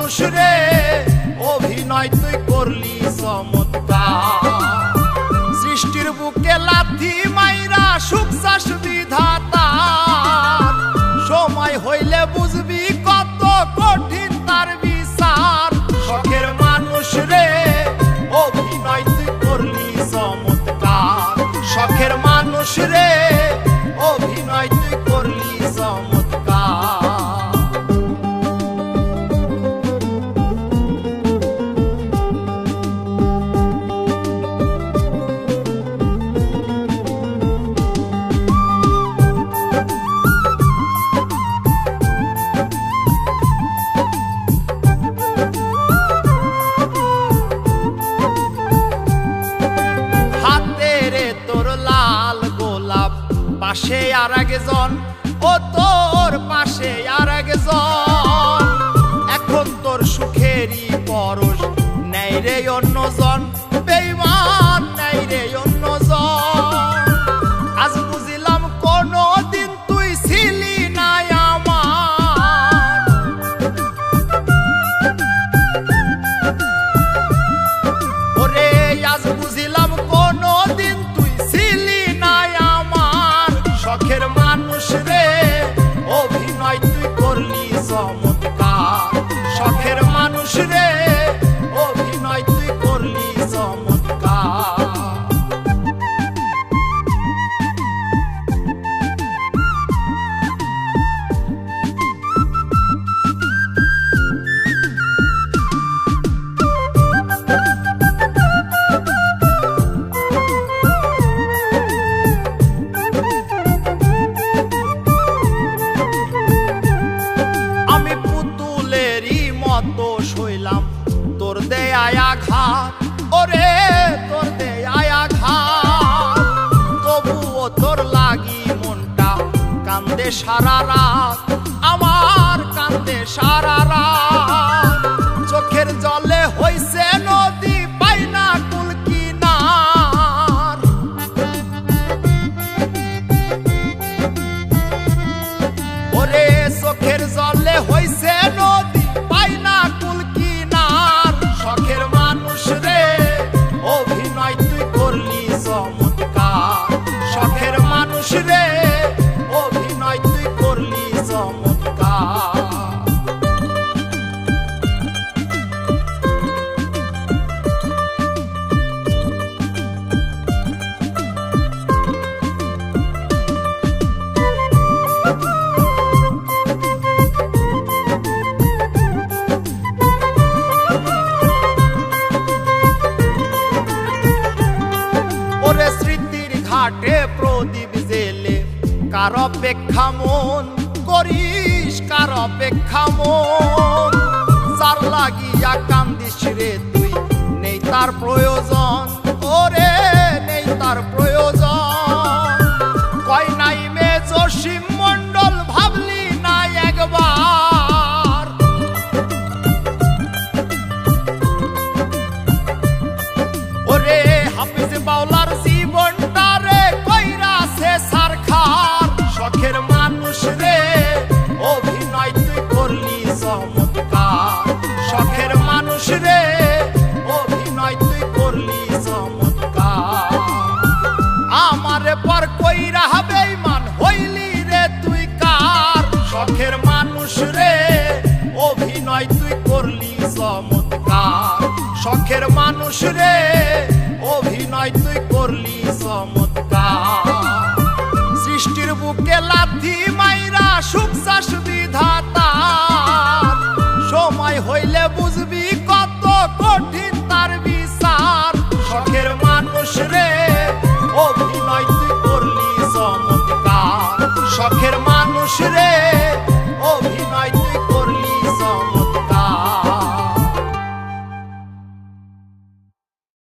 মানুষ রে অভিনয় তুই করলি চমৎকার। সৃষ্টির বুকে লাথি মাইরা সুখ চাস বিধাতা, সময় হইলে বুঝবি কত কঠিন তার বিচার। শখের মানুষ রে অভিনয় তুই করলি চমৎকার। শখের মানুষ রে অভিনয় তুই করলি চমৎকার। পাশে আর একজন, ও তোর পাশে আর একজন, এখন তোর সুখেরই পরশ নেই রে অন্যজন, বেঈমান নেই রে অন্যজন। আজ বুঝিলাম কোনদিন তুই ছিলি না আমার, ওরে আজ বুঝিলাম কোনদিন তুই ছিলি না আমার। শখের মানুষ রে অভিনয় তুই করলি চমৎকার। শখের মানুষ রে অভিনয় তুই করলি চমৎকার। তোর দেয়ায় আঘাত, ওরে তোর দেয়ায় আঘাত, তবুও তোর লাগি মনটা কান্দে সারা রাত, আমার কান্দে সারা রাত। চোখের জলে হইছে নদী পাই না কুল কিনার, ওরে চোখের জলে হইছে নদী পাই না কুল কিনার। শখের মানুষ রে অভিনয় তুই করলি চমৎকার। শখের মানুষ রে অভিনয় তুই করলি চমৎকার। স্মৃতির ঘাটে প্রদীপ জেলে কার অপেক্ষা মন করিস, কার অপেক্ষা মন। যার লাগিয়া কান্দিস রে তুই নেই তার প্রয়োজন, ওরে নেই তার প্রয়োজন। কয় নাই মে জসিম মন্ডল ভাবলি না একবার, ওরে হাফিজ বাউলার জীবনটারে কইরাছে সারখার। শখের মানুষ রে অভিনয় তুই করলি চমৎকার। শখের মানুষ রে অভিনয় তুই করলি চমৎকার। আমারে পর কইরা বেঈমান হইলি রে তুই কার। শখের মানুষ রে অভিনয় তুই করলি চমৎকার। শখের মানুষ রে অভিনয় তুই করলি চমৎকার। সৃষ্টির বুকে লাথি মাইরা সুখ চাস